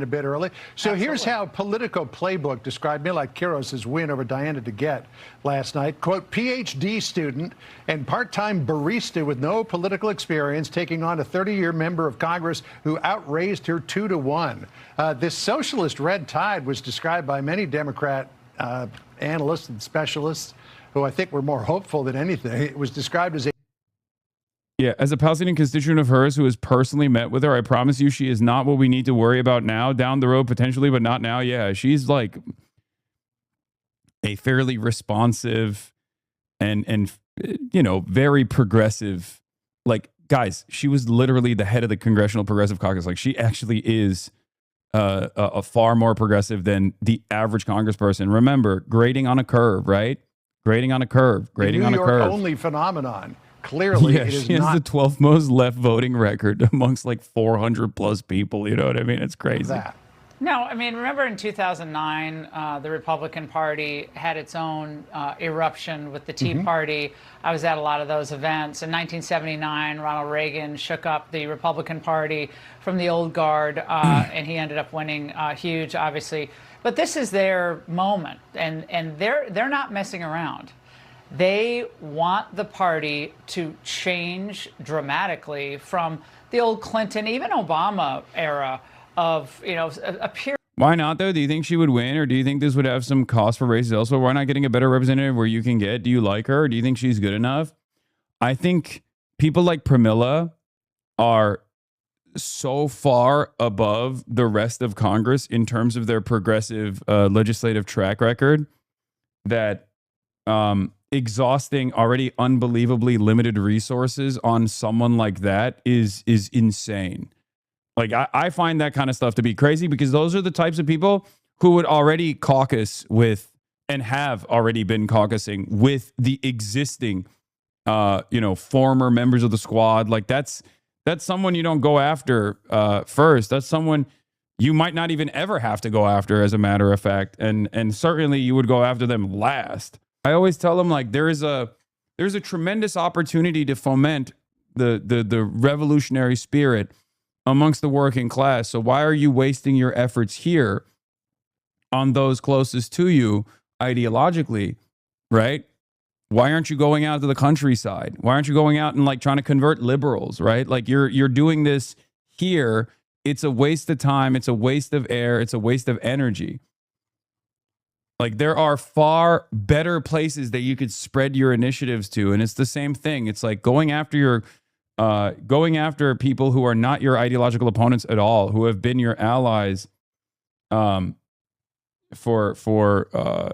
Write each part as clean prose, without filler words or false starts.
a bit early. So here's how Politico Playbook described Mila Kiros's win over Diana DeGette last night. Quote, PhD student and part-time barista with no political experience taking on a 30-year member of Congress who outraised her 2-1. This socialist red tide was described by many Democrat analysts and specialists who I think were more hopeful than anything. It was described as a Yeah, as a Palestinian constituent of hers who has personally met with her, I promise you she is not what we need to worry about now, down the road potentially, but not now. Yeah, she's like a fairly responsive and you know, very progressive. Like, guys, she was literally the head of the Congressional Progressive Caucus. Like, she actually is a far more progressive than the average congressperson. Remember, grading on a curve, right? Grading on a curve, grading on a curve. New York only phenomenon. Clearly, yeah, it is she has the 12th most left voting record amongst like 400 plus people. You know what I mean? It's crazy. No, I mean, remember in 2009, the Republican Party had its own eruption with the Tea Party. I was at a lot of those events. In 1979, Ronald Reagan shook up the Republican Party from the old guard, and he ended up winning huge, obviously. But this is their moment, and they're not messing around. They want the party to change dramatically from the old Clinton, even Obama era of, you know, a period. Why not, though? Do you think she would win, or do you think this would have some cost for races elsewhere? Why not getting a better representative where you can get? Do you like her? Or do you think she's good enough? I think people like Pramila are so far above the rest of Congress in terms of their progressive legislative track record that exhausting already unbelievably limited resources on someone like that is insane. Like, I find that kind of stuff to be crazy, because those are the types of people who would already caucus with and have already been caucusing with the existing you know, former members of the squad. Like, that's someone you don't go after first. That's someone you might not even ever have to go after, as a matter of fact, and certainly you would go after them last. I always tell them, like, there's a tremendous opportunity to foment the revolutionary spirit amongst the working class. So why are you wasting your efforts here on those closest to you ideologically, right? Why aren't you going out to the countryside? Why aren't you going out and like trying to convert liberals, right? Like, you're doing this here. It's a waste of time. It's a waste of air. It's a waste of energy. Like, there are far better places that you could spread your initiatives to. And it's the same thing. It's like going after people who are not your ideological opponents at all, who have been your allies for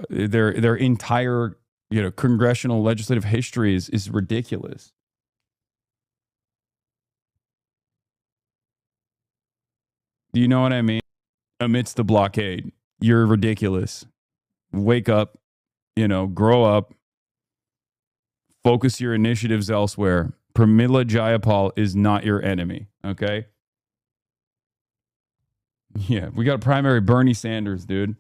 their entire, you know, congressional legislative history is ridiculous. Do you know what I mean? Amidst the blockade, you're ridiculous. Wake up, you know, grow up, focus your initiatives elsewhere. Pramila Jayapal is not your enemy, okay? Yeah, we got a primary Bernie Sanders, dude.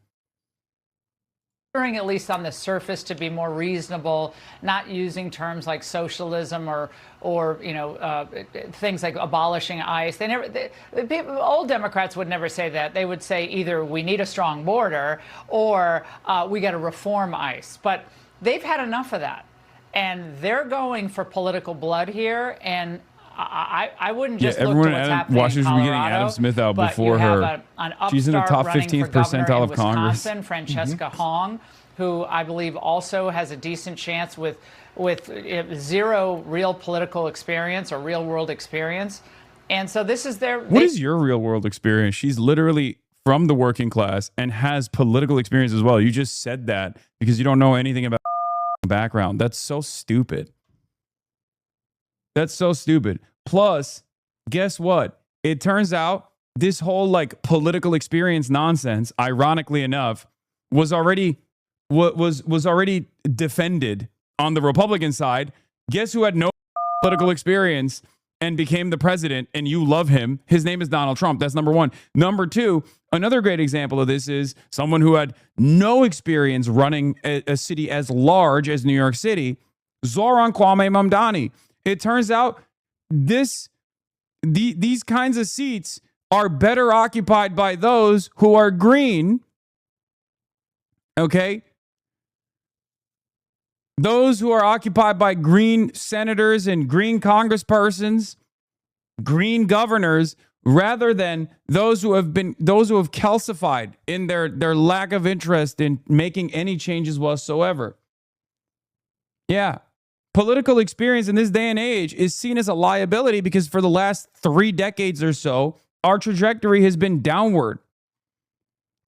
At least on the surface, to be more reasonable, not using terms like socialism or you know, things like abolishing ICE. Old Democrats would never say that. They would say either we need a strong border or we got to reform ICE. But they've had enough of that, and they're going for political blood here. And I wouldn't just look to what's happening in Colorado, getting Adam Smith out before her. She's in the top 15th percentile of Congress. Francesca Hong, who I believe also has a decent chance with zero real political experience or real world experience. And so this is what is your real world experience? She's literally from the working class and has political experience as well. You just said that because you don't know anything about background. That's so stupid. That's so stupid. Plus, guess what? It turns out this whole like political experience nonsense, ironically enough, was already defended on the Republican side. Guess who had no political experience and became the president, and you love him? His name is Donald Trump. That's number one. Number two, another great example of this is someone who had no experience running a city as large as New York City, Zoran Kwame Mamdani. It turns out these kinds of seats are better occupied by those who are green. Okay? Those who are occupied by green senators and green congresspersons, green governors, rather than those who have calcified in their lack of interest in making any changes whatsoever. Yeah. Political experience in this day and age is seen as a liability because for the last 3 decades or so, our trajectory has been downward.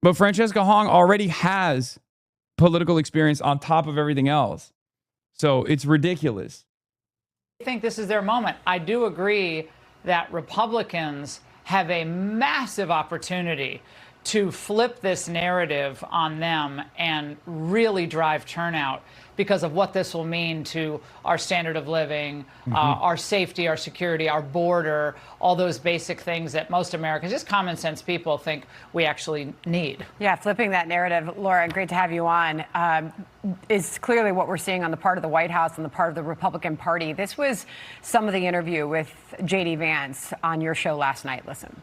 But Francesca Hong already has political experience on top of everything else. So it's ridiculous. I think this is their moment. I do agree that Republicans have a massive opportunity to flip this narrative on them and really drive turnout because of what this will mean to our standard of living, our safety, our security, our border, all those basic things that most Americans, just common sense people, think we actually need. Yeah, flipping that narrative, Laura, great to have you on, is clearly what we're seeing on the part of the White House and the part of the Republican Party. This was some of the interview with J.D. Vance on your show last night. Listen.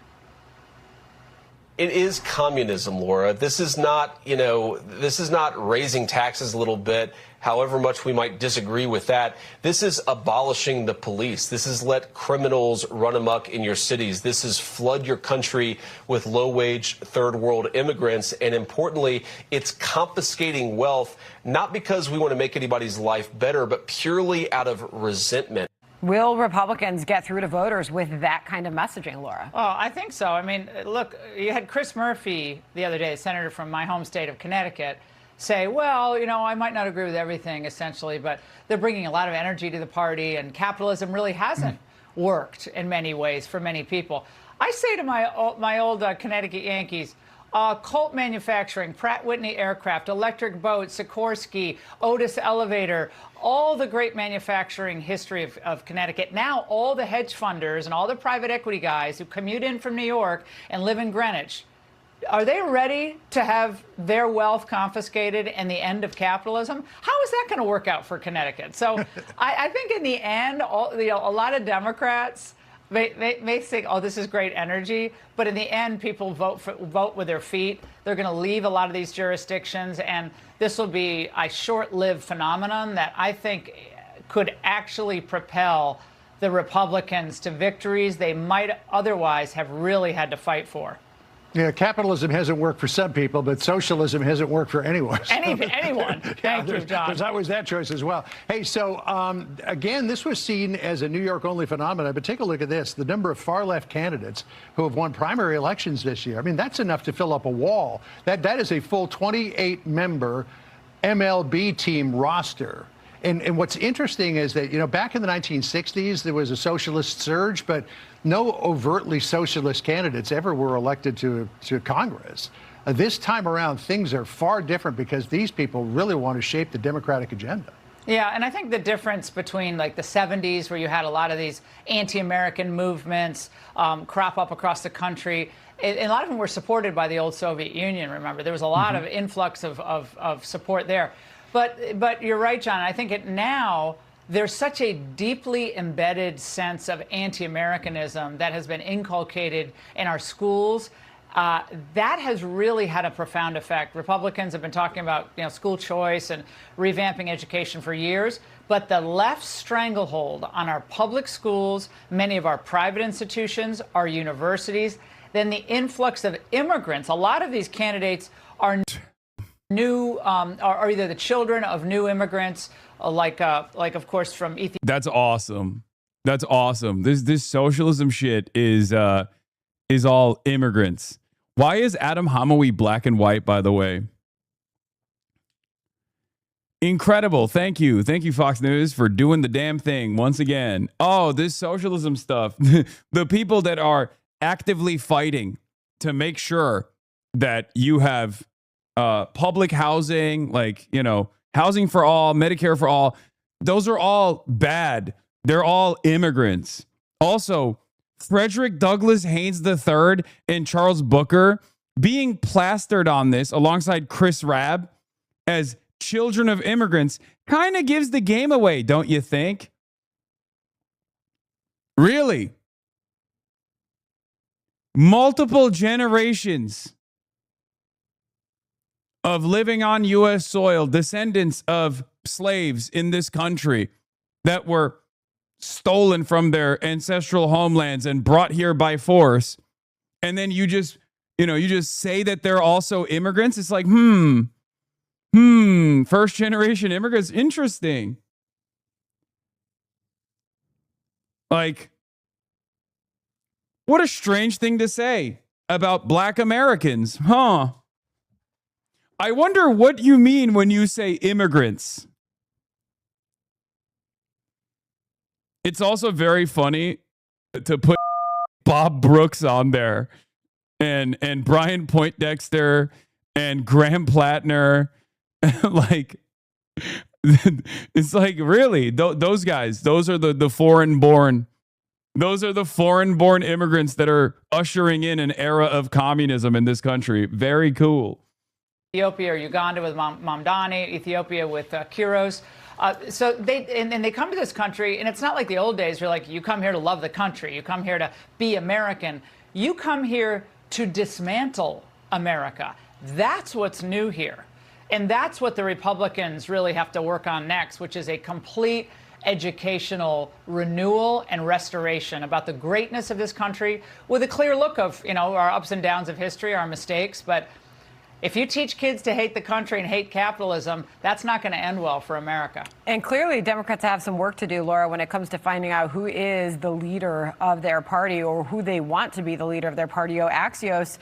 It is communism, Laura. This is not, this is not raising taxes a little bit, however much we might disagree with that. This is abolishing the police. This is let criminals run amok in your cities. This is flood your country with low-wage third world immigrants. And importantly, it's confiscating wealth, not because we want to make anybody's life better, but purely out of resentment. Will Republicans get through to voters with that kind of messaging, Laura? Oh, I think so. I mean, look, you had Chris Murphy the other day, a senator from my home state of Connecticut, say, well, I might not agree with everything, essentially, but they're bringing a lot of energy to the party, and capitalism really hasn't worked in many ways for many people. I say to my old Connecticut Yankees, Colt Manufacturing, Pratt Whitney Aircraft, Electric Boat, Sikorsky, Otis Elevator, all the great manufacturing history of Connecticut. Now all the hedge funders and all the private equity guys who commute in from New York and live in Greenwich, are they ready to have their wealth confiscated and the end of capitalism? How is that going to work out for Connecticut? So I think in the end, a lot of Democrats may think, oh, this is great energy, but in the end, people vote with their feet. They're going to leave a lot of these jurisdictions, and this will be a short-lived phenomenon that I think could actually propel the Republicans to victories they might otherwise have really had to fight for. Yeah, capitalism hasn't worked for some people, but socialism hasn't worked for anyone. Anyone. Thank you, John. There's always that choice as well. Hey, so again, this was seen as a New York-only phenomenon, but take a look at this. The number of far-left candidates who have won primary elections this year. I mean, that's enough to fill up a wall. That is a full 28-member MLB team roster. And what's interesting is that, back in the 1960s, there was a socialist surge, but no overtly socialist candidates ever were elected to Congress. This time around, things are far different because these people really want to shape the Democratic agenda. Yeah, and I think the difference between like the 70s, where you had a lot of these anti-American movements crop up across the country, and a lot of them were supported by the old Soviet Union, remember. There was a lot of influx of support there. But you're right, John. I think now there's such a deeply embedded sense of anti-Americanism that has been inculcated in our schools. That has really had a profound effect. Republicans have been talking about school choice and revamping education for years, but the left's stranglehold on our public schools, many of our private institutions, our universities, then the influx of immigrants. A lot of these candidates are new, are either the children of new immigrants, like of course from Ethiopia. That's awesome. That's awesome. This socialism shit is all immigrants. Why is Adam Hamawi black and white, by the way? Incredible. Thank you, Fox News, for doing the damn thing once again. Oh, this socialism stuff. The people that are actively fighting to make sure that you have public housing, housing for all, Medicare for all, those are all bad. They're all immigrants. Also, Frederick Douglass Haynes III and Charles Booker being plastered on this alongside Chris Rabb as children of immigrants kind of gives the game away, don't you think? Really? multiple generations of living on U.S. soil, descendants of slaves in this country that were stolen from their ancestral homelands and brought here by force. And then you just say that they're also immigrants. It's like, first generation immigrants. Interesting. Like, what a strange thing to say about Black Americans, huh? I wonder what you mean when you say immigrants. It's also very funny to put Bob Brooks on there and Brian Poindexter and Graham Plattner. Like, it's like, really, those guys, those are the foreign born. Those are the foreign born immigrants that are ushering in an era of communism in this country. Very cool. Ethiopia or Uganda with Mamdani, Ethiopia with Kiros. So they come to this country, and it's not like the old days. You're like, you come here to love the country. You come here to be American. You come here to dismantle America. That's what's new here. And that's what the Republicans really have to work on next, which is a complete educational renewal and restoration about the greatness of this country with a clear look of, our ups and downs of history, our mistakes. But if you teach kids to hate the country and hate capitalism, that's not going to end well for America. And clearly, Democrats have some work to do, Laura, when it comes to finding out who is the leader of their party or who they want to be the leader of their party. Axios,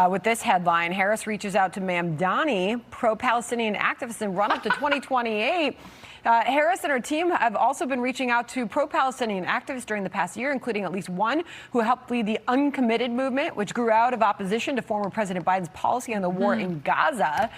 with this headline, Harris reaches out to Mamdani, pro-Palestinian activist and run up to 2028. Harris and her team have also been reaching out to pro-Palestinian activists during the past year, including at least one who helped lead the Uncommitted movement, which grew out of opposition to former President Biden's policy on the war in Gaza.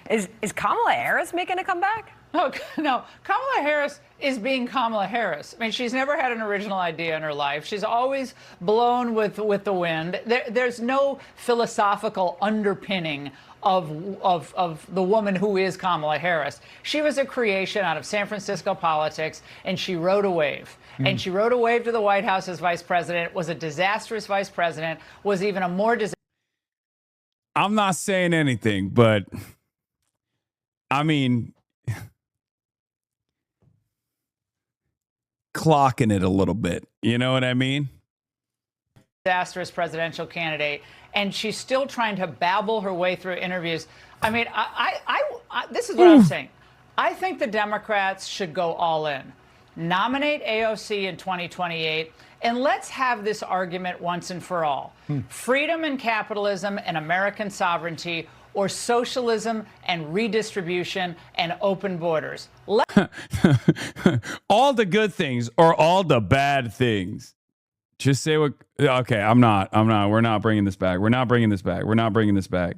Is Kamala Harris making a comeback? Oh, no. Kamala Harris is being Kamala Harris. I mean, she's never had an original idea in her life. She's always blown with the wind. There's no philosophical underpinning of the woman who is Kamala Harris. She was a creation out of San Francisco politics, and she rode a wave. And she rode a wave to the White House as vice president, was a disastrous vice president, was even a more disastrous. I'm not saying anything, but I mean, clocking it a little bit. You know what I mean? Disastrous presidential candidate, and she's still trying to babble her way through interviews. I mean, I this is what I'm saying. I think the Democrats should go all in, nominate AOC in 2028, and let's have this argument once and for all. Freedom and capitalism and American sovereignty, or socialism and redistribution and open borders. All the good things or all the bad things. Just say what. Okay, I'm not. We're not bringing this back. We're not bringing this back.